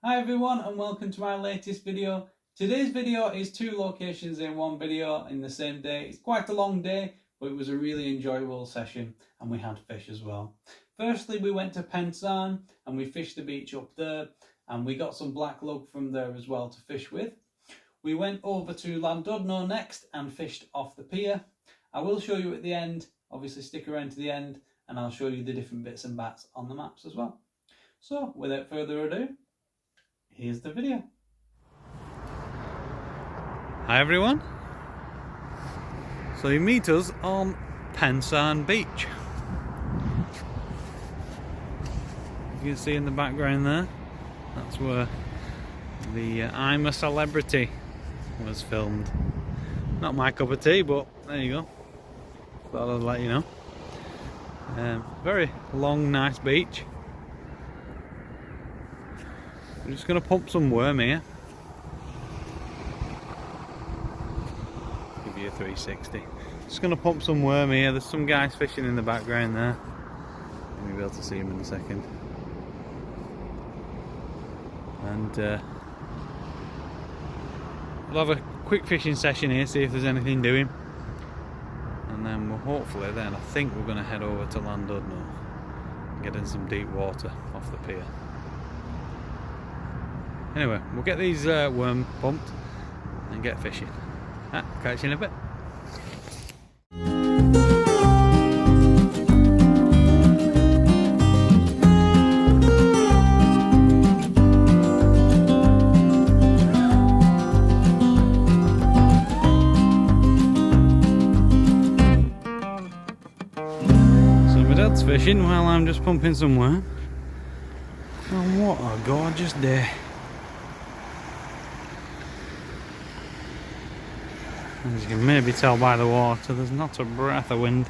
Hi everyone and welcome to my latest video. Today's video is two locations in one video in the same day. It's quite a long day, but it was a really enjoyable session and we had fish as well. Firstly, we went to Pensarn and we fished the beach up there and we got some black lug from there as well to fish with. We went over to Llandudno next and fished off the pier. I will show you at the end, obviously stick around to the end, and I'll show you the different bits and bats on the maps as well. So without further ado, here's the video. Hi everyone. So you meet us on Pensarn Beach. You can see in the background there, that's where the I'm a Celebrity was filmed. Not my cup of tea, but there you go. Thought I'd let you know. Very long, nice beach. I'm just going to pump some worm here. Give you a 360. Just going to pump some worm here. There's some guys fishing in the background there. You'll be able to see them in a second. And we'll have a quick fishing session here, see if there's anything doing. And then we'll hopefully then, I think we're going to head over to Llandudno and get in some deep water off the pier. Anyway, we'll get these worm pumped and get fishing. Catch you in a bit. So my dad's fishing while I'm just pumping some worm. And what a gorgeous day. As you can maybe tell by the water, there's not a breath of wind.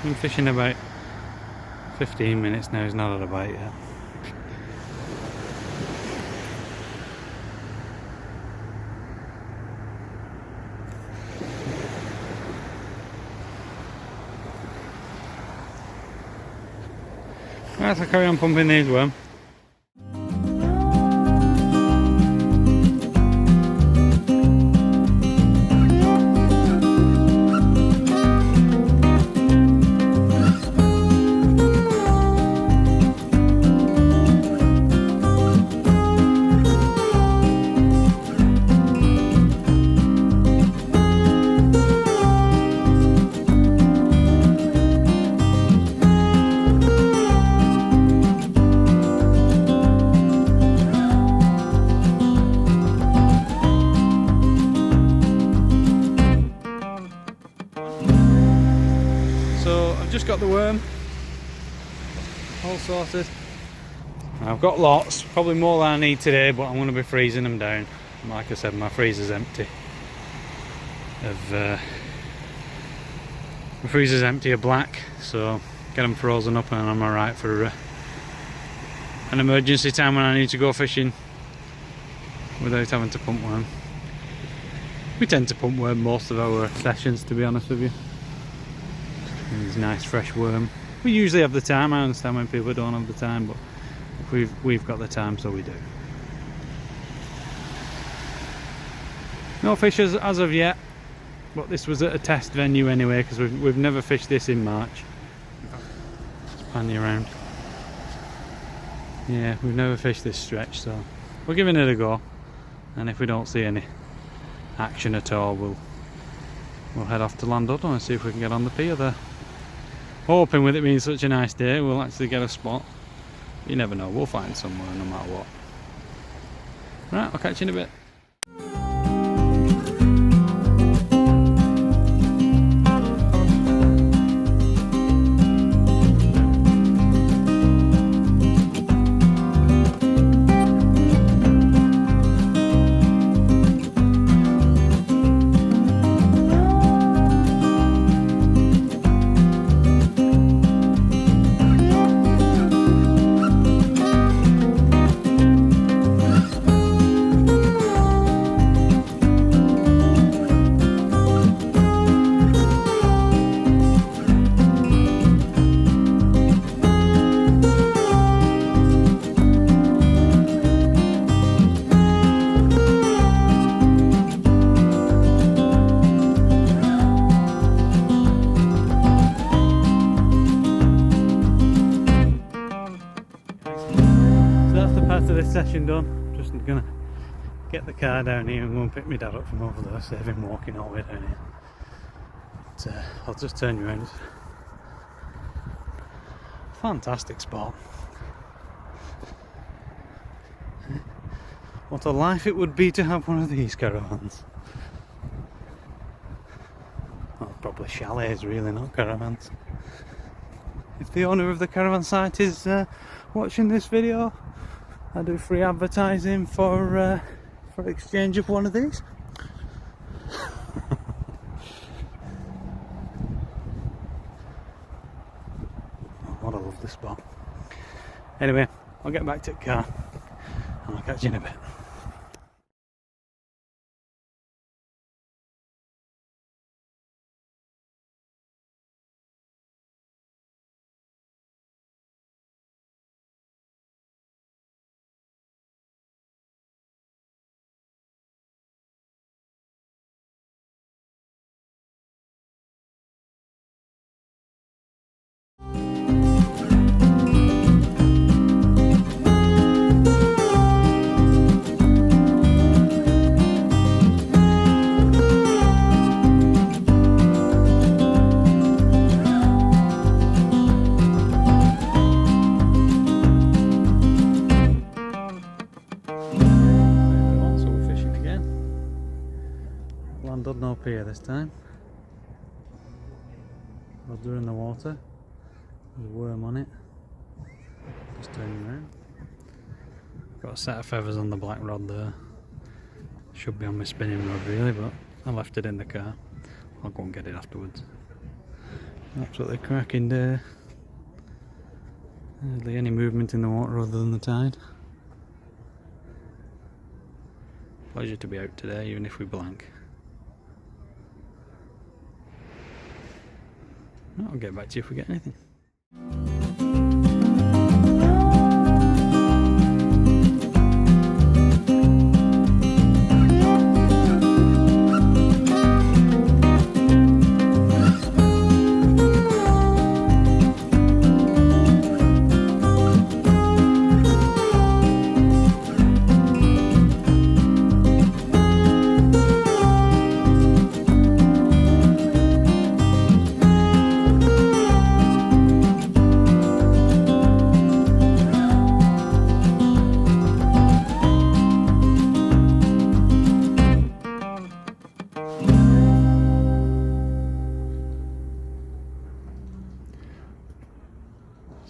Been fishing about 15 minutes now, he's not had a bite yet. Right, I'll carry on pumping these worm. Just got the worm all sorted. I've got lots, probably more than I need today, but I'm going to be freezing them down. Like I said, my freezer's empty my freezer's empty of black, so get them frozen up and I'm alright for an emergency time when I need to go fishing without having to pump worm. We tend to pump worm most of our sessions, to be honest with you. These nice fresh worm. We usually have the time. I understand when people don't have the time, but we've got the time, so we do. No fish as of yet, but this was at a test venue anyway, because we've never fished this in March. Let's pan you around. Yeah, we've never fished this stretch, so we're giving it a go. And if we don't see any action at all, we'll head off to Llandudno and see if we can get on the pier there. Hoping with it being such a nice day we'll actually get a spot. You never know, we'll find somewhere no matter what. Right, I'll catch you in a bit. session done. I'm just gonna get the car down here and go and pick my dad up from over there, save him walking all the way down here. But, I'll just turn you around. Fantastic spot. What a life it would be to have one of these caravans. Well, probably chalets really, not caravans. If the owner of the caravan site is watching this video, I do free advertising for exchange of one of these. What a lovely spot. Anyway, I'll get back to the car and I'll catch you in a bit. Llandudno Pier this time. Rudder in the water. There's a worm on it. Just turning around. Got a set of feathers on the black rod there. Should be on my spinning rod really, but I left it in the car. I'll go and get it afterwards. Absolutely cracking day. Hardly any movement in the water other than the tide. Pleasure to be out today, even if we blank. I'll get back to you if we get anything.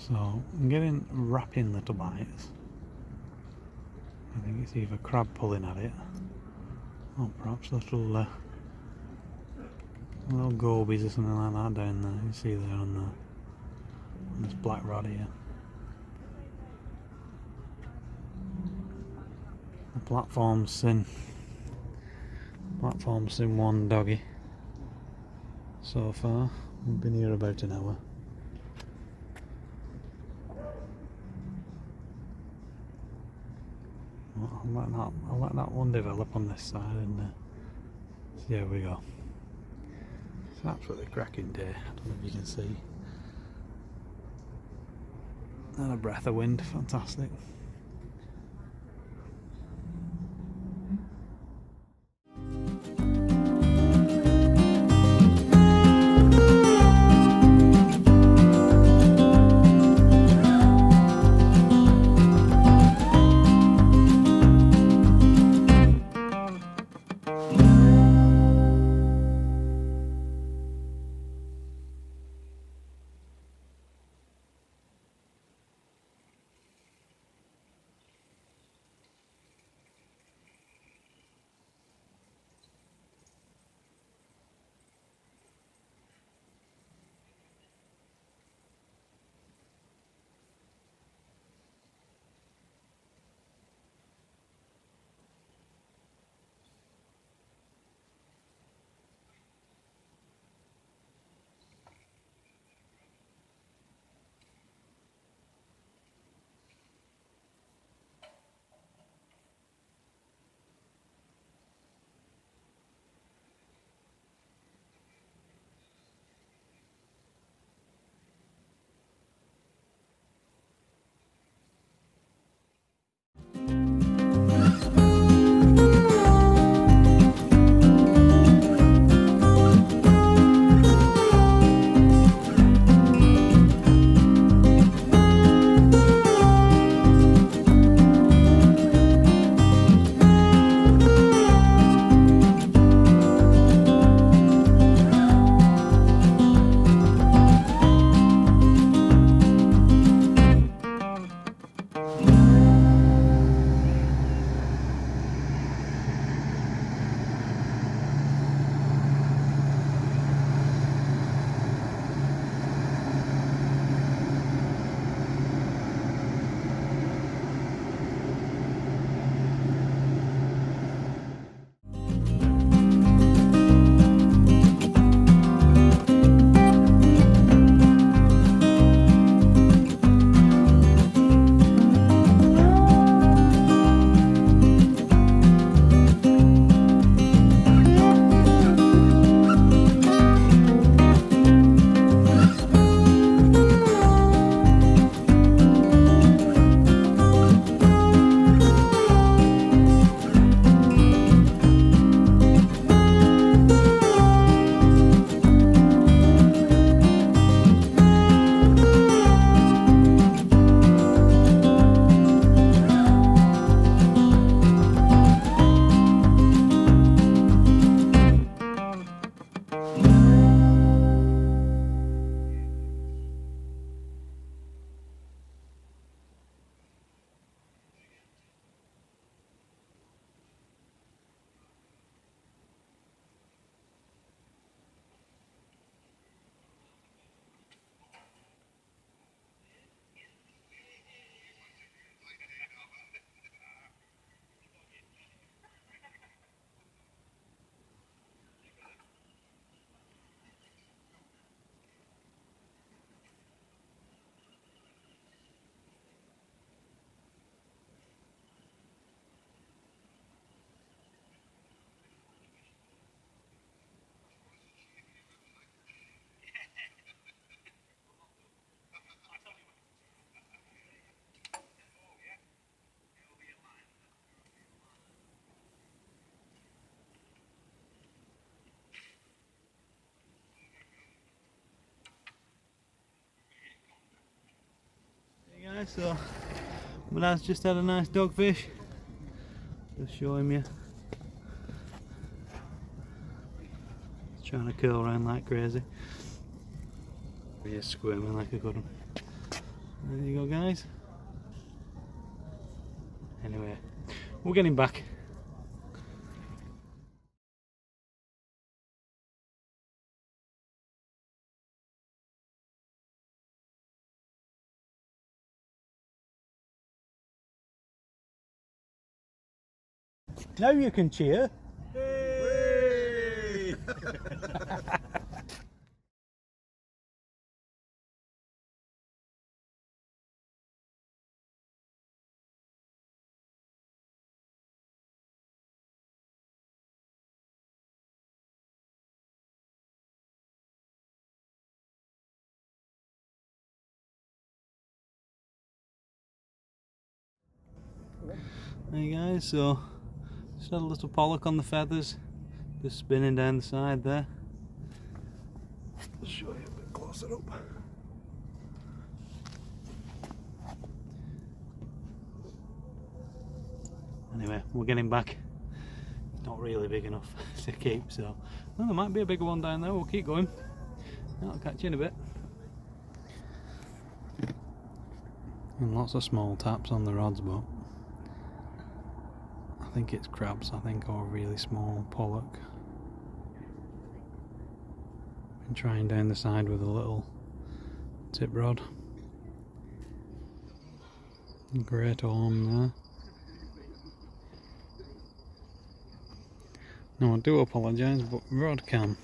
So I'm getting wrapping little bites. I think it's either crab pulling at it, or perhaps little gobies or something like that down there. You can see there on this black rod here. The platform's in one doggy so far. We've been here about an hour. I'll let that one develop on this side and see how we go. It's an absolutely cracking day. I don't know if you can see. And a breath of wind, fantastic. guys, so my dad's just had a nice dogfish. Just show him you. He's trying to curl around like crazy. He's squirming like a good one. There you go, guys. Anyway, we're getting back. Now you can cheer. Hey! Hey guys, so just had a little pollock on the feathers, just spinning down the side there. I'll show you a bit closer up. Anyway, we're getting back. It's not really big enough to keep, so well, there might be a bigger one down there. We'll keep going. I'll catch you in a bit. And lots of small taps on the rods, but I think it's crabs, I think, or really small pollock. Been trying down the side with a little tip rod. Great arm there. No, I do apologise, but rod cam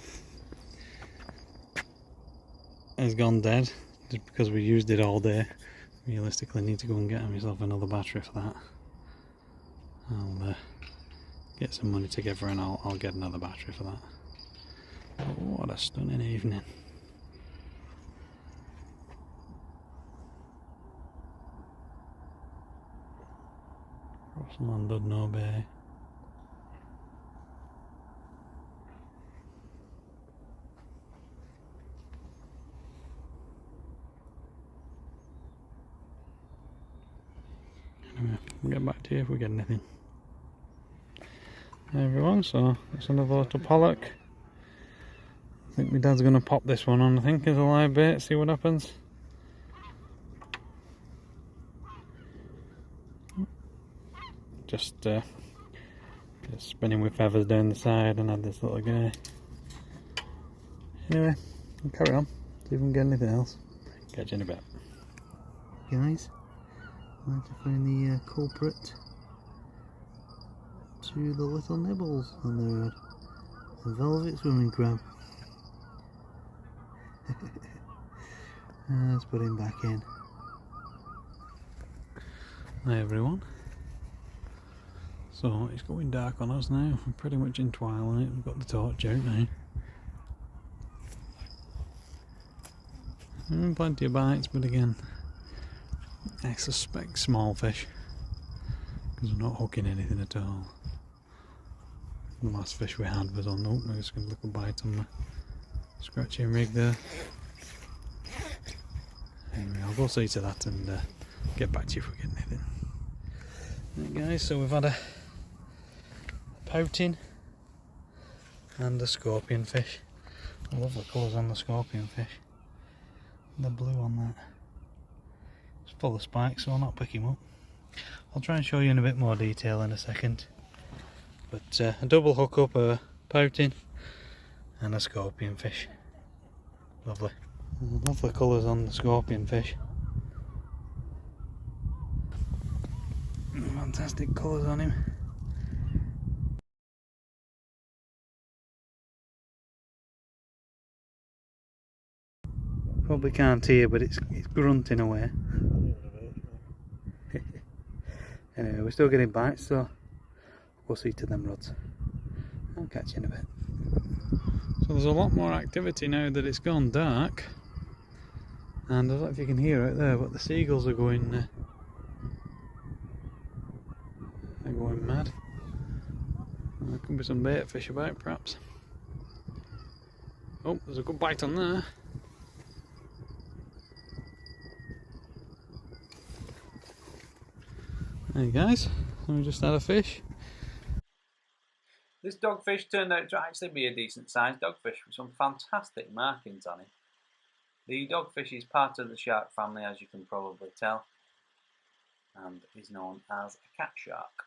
has gone dead just because we used it all day. Realistically, need to go and get myself another battery for that. I'll get some money together and I'll get another battery for that. But what a stunning evening. Across Llandudno Bay. Anyway, we'll get back to you if we get anything. Hey everyone, so it's another little pollock. I think my dad's going to pop this one on, I think, as a live bait, see what happens. Just spinning with feathers down the side and had this little guy. Anyway, we'll carry on, see if we can get anything else. Catch you in a bit. Guys, I want to find the culprit to the little nibbles on the rod. A velvet swimming crab. Let's put him back in. Hi everyone. So it's going dark on us now. We're pretty much in twilight. We've got the torch out now. Plenty of bites, but again, I suspect small fish because we're not hooking anything at all. The last fish we had was on, oh, there's a little bite on the scratching rig there. Anyway, I'll go see to that and get back to you if we get anything. Right guys, so we've had a pouting and a scorpion fish. I love the colours on the scorpion fish. The blue on that. It's full of spikes, so I'll not pick him up. I'll try and show you in a bit more detail in a second. But a double hook up, a pouting and a scorpion fish. Lovely. Lovely colours on the scorpion fish. Fantastic colours on him. Probably can't hear, but it's grunting away. Anyway, we're still getting bites, so we'll see to them rods. I'll catch you in a bit. So there's a lot more activity now that it's gone dark, and I don't know if you can hear out there, but the seagulls are going they're going mad. There could be some bait fish about, perhaps. Oh, there's a good bite on there. Hey guys, we just had a fish. This dogfish turned out to actually be a decent sized dogfish with some fantastic markings on it. The dogfish is part of the shark family, as you can probably tell, and is known as a cat shark.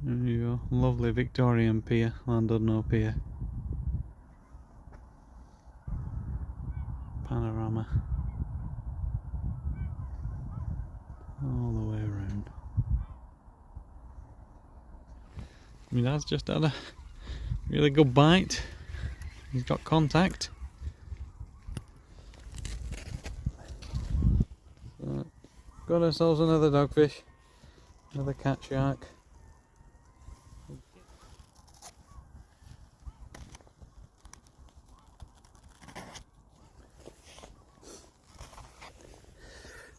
There you go, lovely Victorian pier, Llandudno Pier. Panorama all the way around. My dad's just had a really good bite. He's got contact. So, got ourselves another dogfish, another cat shark.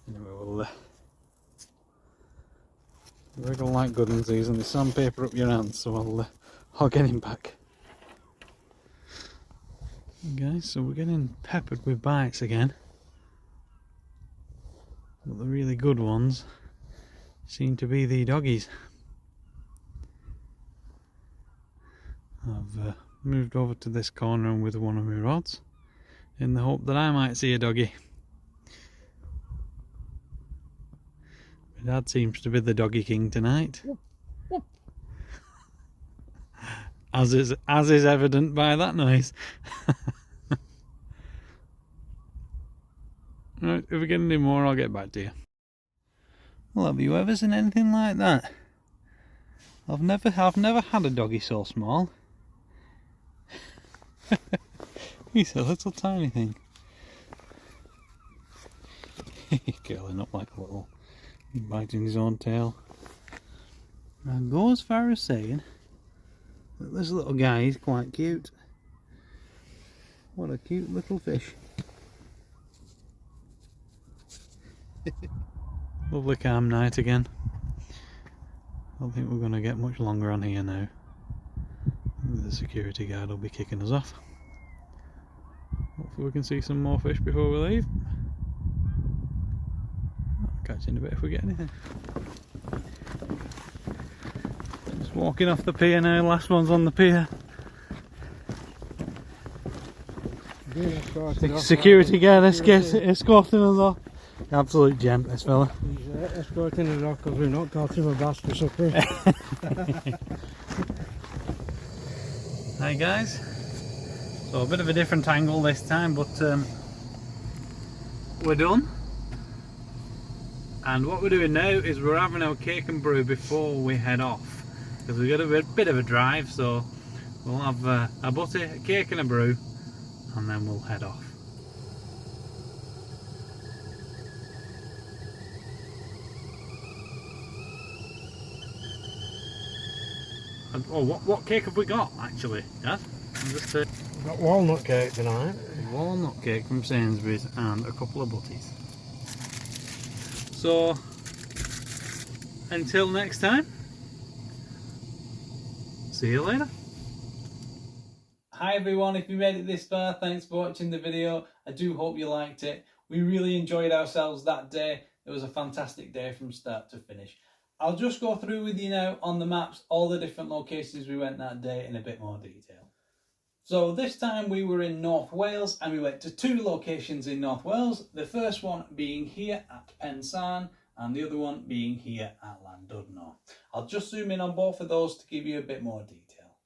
Anyway, we're going to like good ones these, and there's sandpaper up your hands, so I'll get him back. Guys, so we're getting peppered with bites again, but the really good ones seem to be the doggies. I've moved over to this corner with one of my rods in the hope that I might see a doggy. My dad seems to be the doggy king tonight, as is evident by that noise. Right, if we get any more, I'll get back to you. Well, have you ever seen anything like that? I've never had a doggy so small. He's a little tiny thing. He's curling up like a little, biting his own tail. I'd go as far as saying that this little guy is quite cute. What a cute little fish. Lovely calm night again. I don't think we're going to get much longer on here now. The security guard will be kicking us off. Hopefully we can see some more fish before we leave. I'll catch you in a bit if we get anything. Just walking off the pier now, last one's on the pier. Security guard escorting us off. Absolute gent, this fella. He's escorting us off because we've not got him a bass for supper. Hi guys. So a bit of a different angle this time, but we're done. And what we're doing now is we're having our cake and brew before we head off, because we've got a bit of a drive, so we'll have a butty, a cake and a brew, and then we'll head off. Oh, what cake have we got actually? Yeah, We've got walnut cake tonight. Walnut cake from Sainsbury's and a couple of butties. So until next time, see you later. Hi everyone, if you made it this far, thanks for watching the video. I do hope you liked it. We really enjoyed ourselves that day. It was a fantastic day from start to finish. I'll just go through with you now on the maps all the different locations we went that day in a bit more detail. So this time we were in North Wales, and we went to two locations in North Wales. The first one being here at Pensarn, and the other one being here at Llandudno. I'll just zoom in on both of those to give you a bit more detail.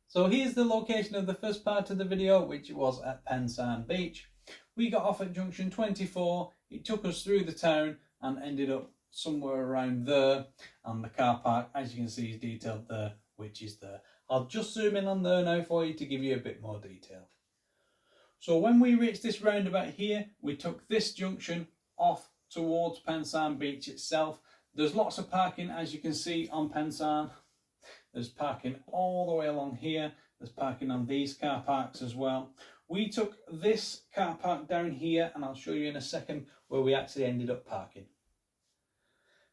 So here's the location of the first part of the video, which was at Pensarn Beach. We got off at junction 24, it took us through the town and ended up somewhere around there, and the car park, as you can see, is detailed there, which is there. I'll just zoom in on there now for you to give you a bit more detail. So when we reached this roundabout here, we took this junction off towards Pensarn Beach itself. There's lots of parking, as you can see, on Pensarn. There's parking all the way along here. There's parking on these car parks as well. We took this car park down here, and I'll show you in a second where we actually ended up parking.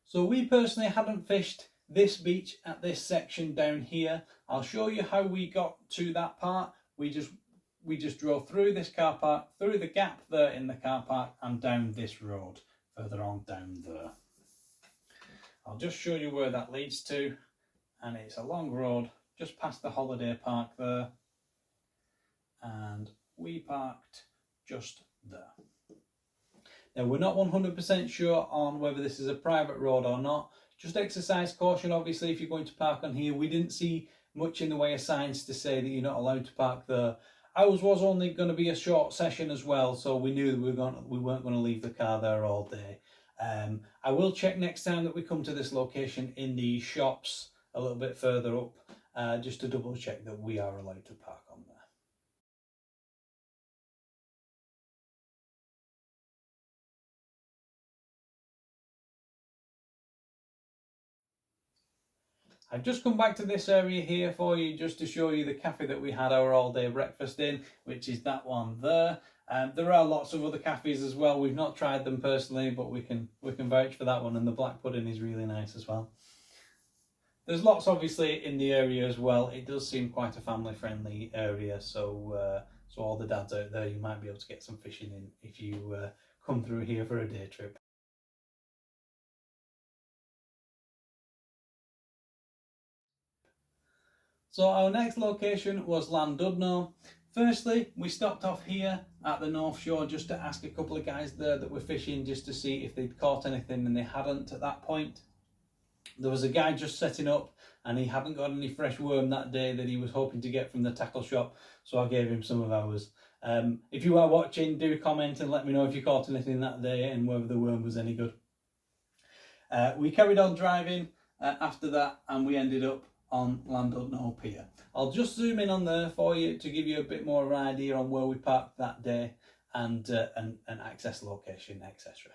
So we personally hadn't fished this beach at this section down here. I'll show you how we got to that part. We just drove through this car park, through the gap there in the car park, and down this road further on down there. I'll just show you where that leads to, and it's a long road just past the holiday park there, and we parked just there. Now, we're not 100% sure on whether this is a private road or not. Just exercise caution, obviously, if you're going to park on here. We didn't see much in the way of signs to say that you're not allowed to park there. Ours was only going to be a short session as well, so we knew that we weren't going to leave the car there all day. I will check next time that we come to this location in the shops a little bit further up, just to double check that we are allowed to park on there. I've just come back to this area here for you just to show you the cafe that we had our all day breakfast in, which is that one there. There are lots of other cafes as well. We've not tried them personally, but we can vouch for that one, and the black pudding is really nice as well. There's lots obviously in the area as well. It does seem quite a family friendly area, so all the dads out there, you might be able to get some fishing in if you come through here for a day trip. So our next location was Llandudno. Firstly, we stopped off here at the North Shore just to ask a couple of guys there that were fishing just to see if they'd caught anything, and they hadn't at that point. There was a guy just setting up and he hadn't got any fresh worm that day that he was hoping to get from the tackle shop, so I gave him some of ours. If you are watching, do comment and let me know if you caught anything that day and whether the worm was any good. We carried on driving after that, and we ended up on Llandudno Pier. I'll just zoom in on there for you to give you a bit more of an idea on where we parked that day and access location, etc.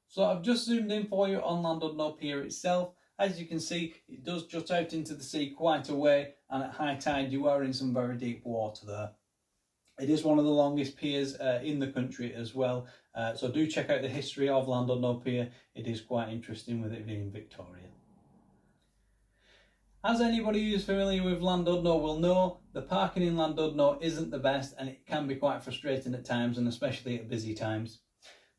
So I've just zoomed in for you on Llandudno Pier itself. As you can see, it does jut out into the sea quite a way, and at high tide you are in some very deep water there. It is one of the longest piers in the country as well, so do check out the history of Llandudno Pier. It is quite interesting with it being Victorian. As anybody who's familiar with Llandudno will know, the parking in Llandudno isn't the best, and it can be quite frustrating at times, and especially at busy times.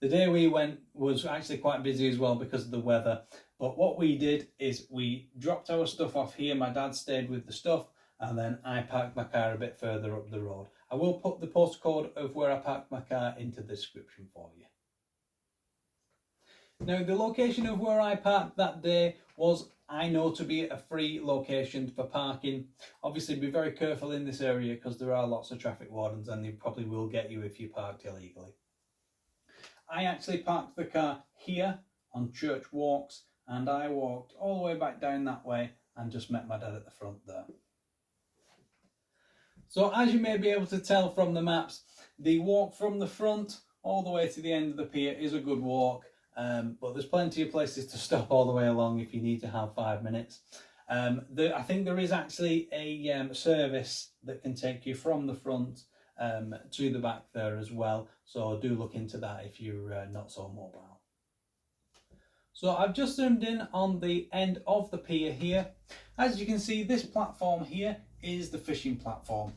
The day we went was actually quite busy as well because of the weather, but what we did is we dropped our stuff off here. My dad stayed with the stuff, and then I parked my car a bit further up the road. I will put the postcode of where I parked my car into the description for you. Now, the location of where I parked that day was, I know, to be a free location for parking. Obviously, be very careful in this area because there are lots of traffic wardens and they probably will get you if you parked illegally. I actually parked the car here on Church Walks, and I walked all the way back down that way and just met my dad at the front there. So as you may be able to tell from the maps, the walk from the front all the way to the end of the pier is a good walk. But there's plenty of places to stop all the way along if you need to have 5 minutes. I think there is actually a service that can take you from the front to the back there as well, so do look into that if you're not so mobile. So I've just zoomed in on the end of the pier here. As you can see, this platform here is the fishing platform.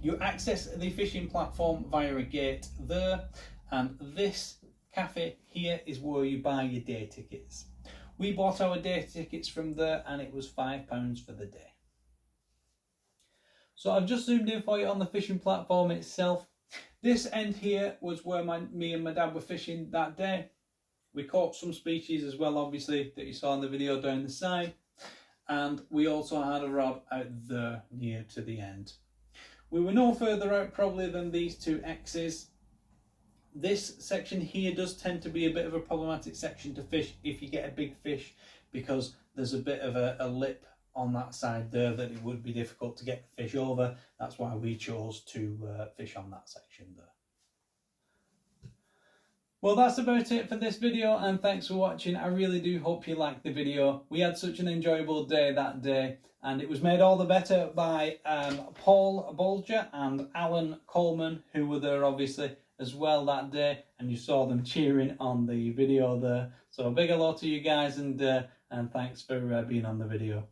You access the fishing platform via a gate there, and this cafe here is where you buy your day tickets. We bought our day tickets from there, and it was £5 for the day. So I've just zoomed in for you on the fishing platform itself. This end here was where me and my dad were fishing that day. We caught some species as well, obviously, that you saw in the video down the side. And we also had a rod out there near to the end. We were no further out probably than these two X's. This section here does tend to be a bit of a problematic section to fish if you get a big fish, because there's a bit of a lip on that side there that it would be difficult to get the fish over. That's why we chose to fish on that section there. Well, that's about it for this video, and thanks for watching. I really do hope you liked the video. We had such an enjoyable day that day, and it was made all the better by Paul Bolger and Alan Coleman, who were there obviously as well that day, and you saw them cheering on the video there. So a big hello to you guys, and thanks for being on the video.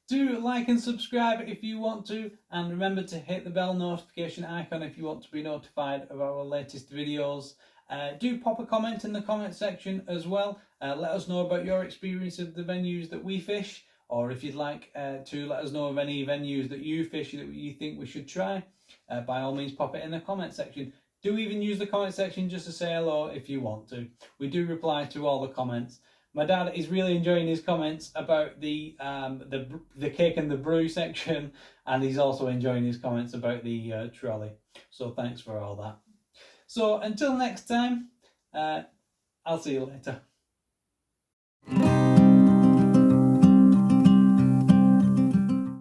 Do like and subscribe if you want to, and remember to hit the bell notification icon if you want to be notified of our latest videos. Do pop a comment in the comment section as well. Let us know about your experience of the venues that we fish, or if you'd like to let us know of any venues that you fish that you think we should try, by all means pop it in the comment section. Do even use the comment section just to say hello if you want to. We do reply to all the comments. My dad is really enjoying his comments about the cake and the brew section, and he's also enjoying his comments about the trolley. So thanks for all that. So until next time, I'll see you later.